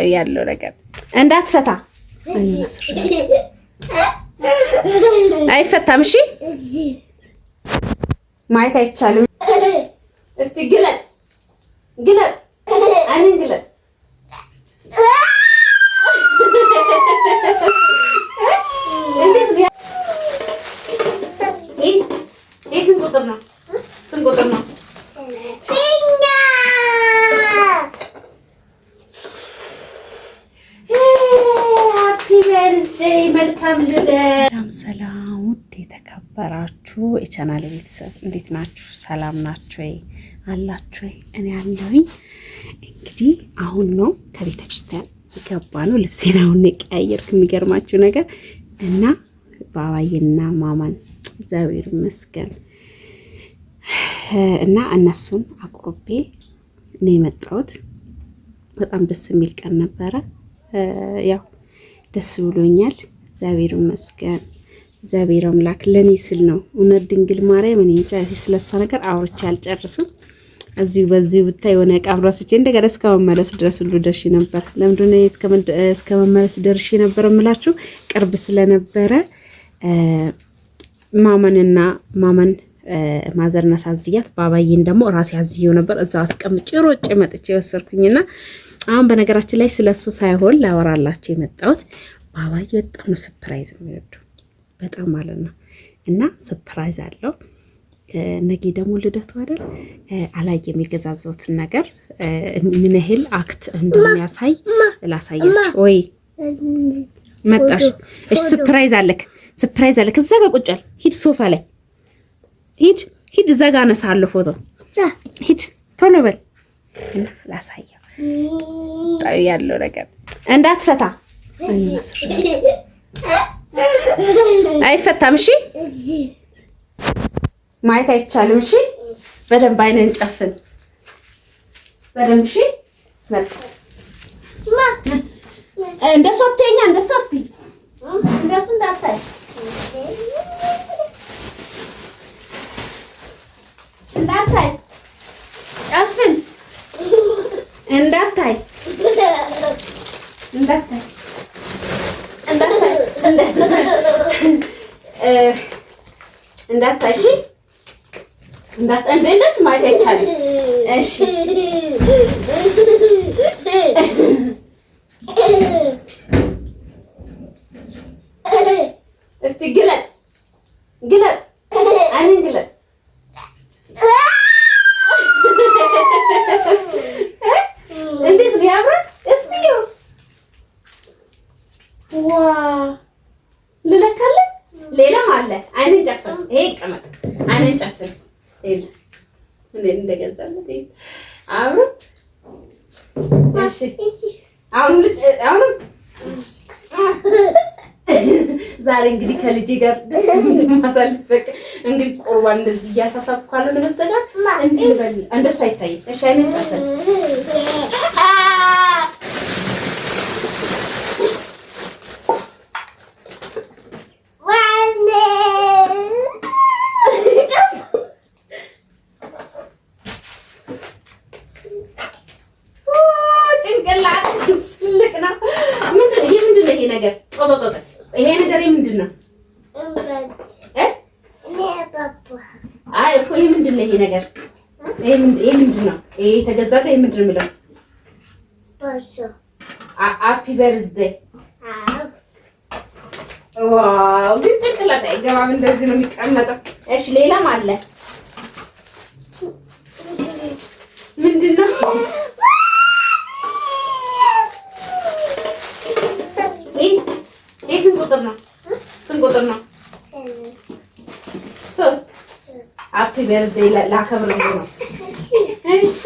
ያለው ነገር እንዳትፈታ አይፈታም። እሺ ማየት አይቻልም። እስቲ ግለጥ ግለጥ አይን ግለጥ። እንዴት ያ ይሄ ስንት ቁጥር ነው? ስንት ቁጥር ነው? ፊኛ ሃፒ በርዝዴይ መልካም ልደት። ሰላም ውድ የተከበራችሁ የቻናል ቤተሰብ እንዴት ናችሁ? ሰላም ናችሁ ወይ? አላችሁ ወይ? እኔ አለሁኝ። እንግዲህ አሁን ነው ከቤተ ክርስቲያን ገባ ነው ልብሴን አሁን ቀያየርኩ። የሚገርማችሁ ነገር እና ባባዬና ማማን እግዚአብሔር ይመስገን እና እነሱን አቁርቤ ነው የመጣሁት። በጣም ደስ የሚል ቀን ነበረ። ያው ደስ ብሎኛል። እግዚአብሔር ይመስገን። እግዚአብሔር አምላክ ለኔ ስል ነው። እውነት ድንግል ማርያም እኔ እንጃ ስለሷ ነገር አውርቼ አልጨርስም። እዚሁ በዚሁ ብታይ የሆነ ቃብራስቼ እንደገና እስከመመለስ ድረስ ሁሉ ደርሼ ነበር። ለምንድን ነው እስከመመለስ ደርሼ ነበር የምላችሁ? ቅርብ ስለነበረ ማመን ማዘርና ሳዝያት ባባዬን ደግሞ ራሴ አዝየው ነበር። እዛ አስቀምጬ ሮጬ መጥቼ ወሰርኩኝና አሁን በነገራችን ላይ ስለሱ ሳይሆን ላወራላችሁ የመጣሁት ባባዬ በጣም ነው ሰርፕራይዝ የሚወደው በጣም ማለት ነው። እና ሰርፕራይዝ አለው። ነገ ደግሞ ልደቱ አይደል? አላየም የገዛዘውትን ነገር ምን ያህል አክት እንደሚያሳይ ላሳያችሁ። ወይ መጣሽ? እሺ ሰርፕራይዝ አለክ፣ ሰርፕራይዝ አለክ። እዛ ጋር ቁጭ አለ። ሂድ ሶፋ ላይ ሂድ፣ ሂድ እዛ ጋር አነሳለሁ ፎቶ። ሂድ ቶሎ በል እና ላሳየው ያለው ነገር እንዳትፈታ አይፈታም። እሺ ማየት አይቻልም። እሺ በደንብ አይነን ጨፍን በደንብ። እሺ መጣ እንደሱ አትይኛ፣ እንደሱ አትይ፣ እንደሱ እንዳታይ እንዳታይ፣ ጨፍን እንዳታይ እንዳታይ እንዳታይ። እሺ እንዳታይ እንደሱ ማየት አይቻልም። እሺ እስቲ ግለጥ ግለጥ አይን ግለጥ። እንዴት ቢያምር እስቲ ዋ ልለካለ። ሌላም አለ። አይንን ጨፍን። ይሄ ይቀመጥ። አይንን ጨፍን። ይል እንዴ እንደገዛለት ይል አብሮ እሺ። አሁን ዛሬ እንግዲህ ከልጄ ጋር ደስ ማሳለፍ በቃ እንግዲህ ቁርባን እንደዚህ እያሳሳብኩ ካለው ለመስጠጋር እንዴ በል እንደሱ አይታይም። እሺ አይንን ጨፍን። ይሄ ነገር ምንድን ነው? አይ እኮ ይሄ ምንድን ነው? ይሄ ነገር ይሄ ምንድን ነው? ይሄ የተገዛው ይሄ ምንድን ነው የሚለው? ሃፒ በርዝዴይ። ዋው ግን ጭንቅላት አይገባም። እንደዚህ ነው የሚቀመጠው። እሺ ሌላም አለ። ምንድን ነው? ስንት ቁጥር ነው? ስንት ቁጥር ነው? 3 ሃፒ በርዝዴይ ላከብር ነው። እሺ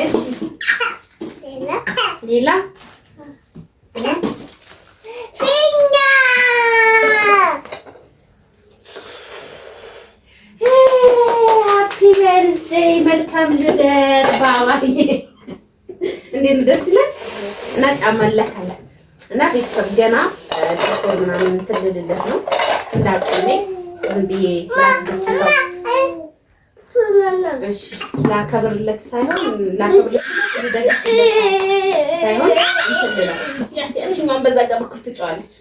እሺ ሌላ ፊኛ ሃፒ በርዝዴይ መልካም ልደት ባባዬ። እንዴት ደስ ይላል። እና ጫማ ለካለ እና ቤተሰብ ገና ጥቁር ምናምን ትልልለት ነው እንዳቀኔ ዝም ብዬ ላስደስተው። እሺ ላከብርለት ሳይሆን ላከብርለት ሳይሆን የምትለው። ያቺኛውን በዛ ጋር በኩል ትጫዋለች።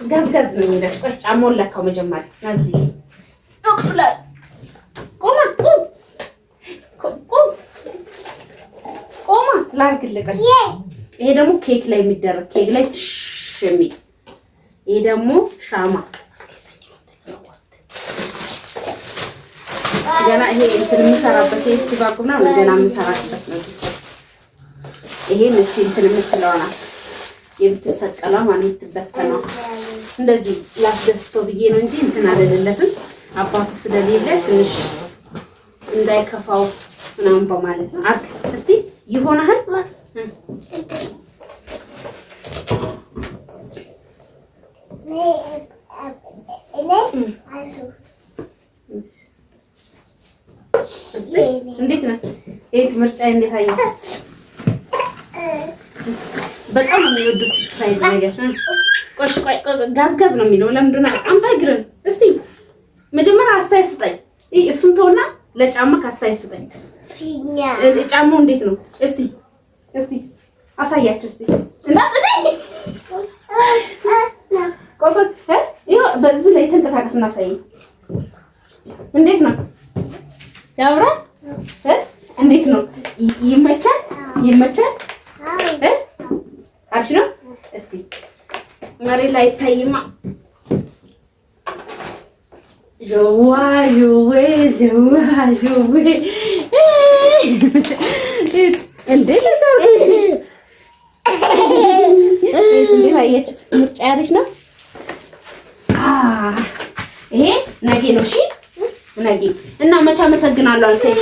ጋዝ ነው የሚለው። ቆይ ጫማውን ለካው መጀመሪያ እዚህ ቆማ ላድርግልህ። ይሄ ደግሞ ኬክ ላይ የሚደረግ ኬክ ላይ ትሽ የሚል ይሄ ደግሞ ሻማ ገና ይሄ እንትን የምሰራበት ይሄ ሲባጉና ገና የምሰራበት ነው። ይሄ መቼ እንትን የምትለዋ ናት የምትሰቀለው ማለት የምትበተነው። እንደዚህ ላስደስተው ብዬ ነው እንጂ እንትን አልልለትም። አባቱ ስለሌለ ትንሽ እንዳይከፋው ምናምን በማለት ነው። አክ እስቲ ይሆናል እንዴት ነው የት ምርጫ እንዴት አያችሁ? በጣም ነው የሚወዱት ሰርፕራይዝ ነገር። ቆይ ጋዝ ነው የሚለው ለምንድን ነው? አምጣ እግርን እስቲ መጀመሪያ አስተያየት ስጠኝ። እሱን ተውና ለጫማ ካስተያየት ስጠኝ። ጫማው እንዴት ነው? እስቲ አሳያችሁ እስቲ በዚህ ላይ ተንቀሳቀስ እና አሳይ። እንዴት ነው ያምራል? እንዴት ነው ይመቻል? አሪፍ ነው። እስቲ መሬት ላይ ታይማ ጆዋ እንዴ ለዛሬ እንዴ አያችሁት? ምርጫ አሪፍ ነው። ይሄ ነገ ነው። እሺ ነገ እና መቼ አመሰግናለሁ አልከኝ?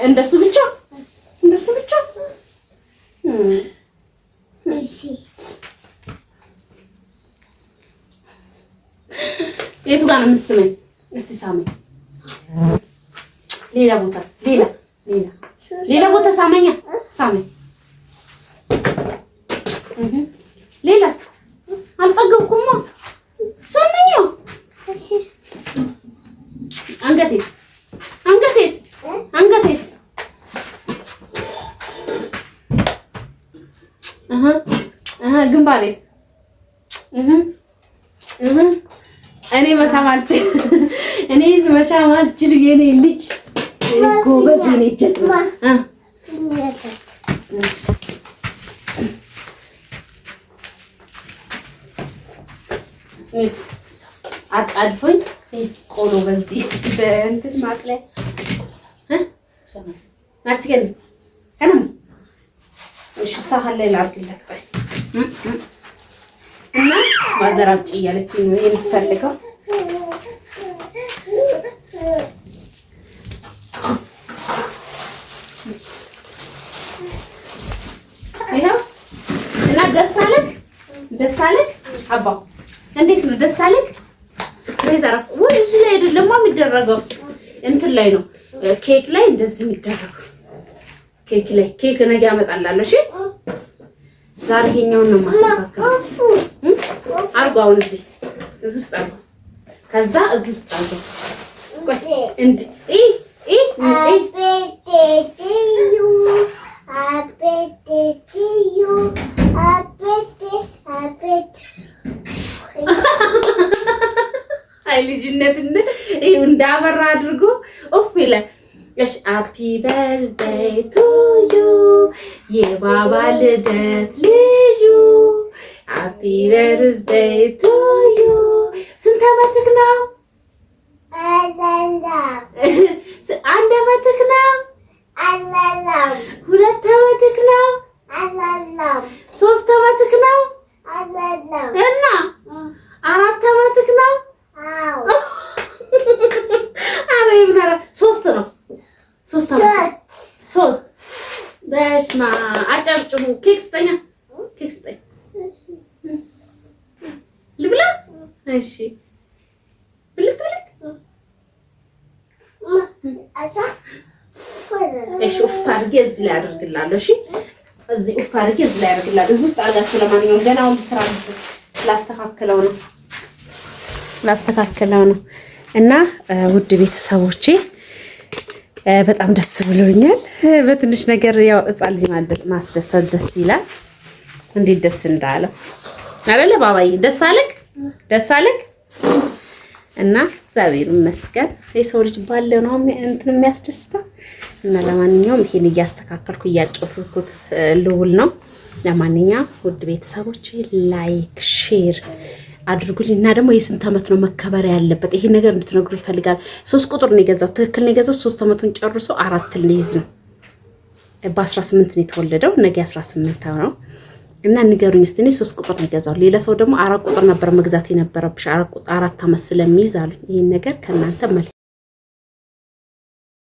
እንደሱ ብቻ እሺ። የቱ ጋር ነው የምትስመኝ? እስቲ ሳመኝ። ሌላ ቦታስ? ሌላ ቦታ ሳመኝ። ሌላስ? አልጠገብኩማ። ሳመኝ። እሺ። አንገቴስ? ግንባሬስ? እኔ መሳም አልችልም። የኔ ልጅ ጎበዝ ነች። አጣድፎኝ ቆሎ በዚህ በእንትን ማቅለያ ማርስገን ከነም እሺ ሳህን ላይ ላድርግለት። ቆይ እና ማዘራጭ እያለችኝ ነው የምትፈልገው። ይሄው እና ደስ አለክ አባ እንዴት ነው? ደስ አለክ? ሰርፕራይዝ አደረኩ ወይ? እዚህ ላይ አይደለም የሚደረገው እንትን ላይ ነው ኬክ ላይ እንደዚህ የሚደረገው ኬክ ነገ ያመጣላለሁ። እሺ ዛሬ ይሄኛውን ነው ማስተካከል። አርጎ አሁን እዚህ ውስጥ አርጎ ከዛ እዚህ ውስጥ አርጎ ቆይ እንዴ አይ ልጅነት እንዳበራ አድርጎ ኦፍ ይላል። እሺ ሃፒ በርዝዴይ ቱ ዩ የባባ ልደት ልጁ ሃፒ በርዝዴይ ቱ ዩ። ስንት ዓመትክ ነው? አንድ ዓመትክ ነው? ሁለት ዓመትክ ነው? ሶስት ዓመትክ ነው? እና አራት ዓመትክ ነው? አረ ይብናራ ሶስት ነው። ሶስት በስማ አጨብጭቡ። ኬክ ስጠኛ። ልብላ። እሺ ብልት እሺ ኡፍ አድርጌ እዚህ ላይ አድርግላለሁ። እሺ እዚህ ኡፍ አድርጌ እዚህ ላይ አድርግላለሁ። እዚህ ውስጥ አድርጋችሁ ለማንኛውም ገና አሁን ስራ ላስተካክለው ነው። እና ውድ ቤተሰቦቼ በጣም ደስ ብሎኛል። በትንሽ ነገር ያው ሕፃን ልጅ ማስደሰት ደስ ይላል። እንዴት ደስ እንዳለው አይደለ ባባዬ? ደስ አለክ? ደስ አለክ? እና እግዚአብሔር ይመስገን የሰው ልጅ ባለው ነው እንትን የሚያስደስተው። እና ለማንኛውም ይሄን እያስተካከልኩ እያጨፍኩት ልውል ነው። ለማንኛውም ውድ ቤተሰቦቼ ላይክ ሼር አድርጉልኝ። እና ደግሞ የስንት ዓመት ነው መከበር ያለበት ይሄ ነገር እንድትነግሩ ይፈልጋል። 3 ቁጥር ነው የገዛው። ትክክል ነው የገዛው። 3 ዓመቱን ጨርሶ 4 ልይዝ ነው። በ18 ነው የተወለደው። ነገ 18 ነው። እና ንገሩኝ እስቲ እኔ 3 ቁጥር ነው የገዛው። ሌላ ሰው ደግሞ 4 ቁጥር ነበር መግዛት የነበረብሽ 4 ዓመት ስለሚይዝ አሉ። ይሄን ነገር ከእናንተ መልስ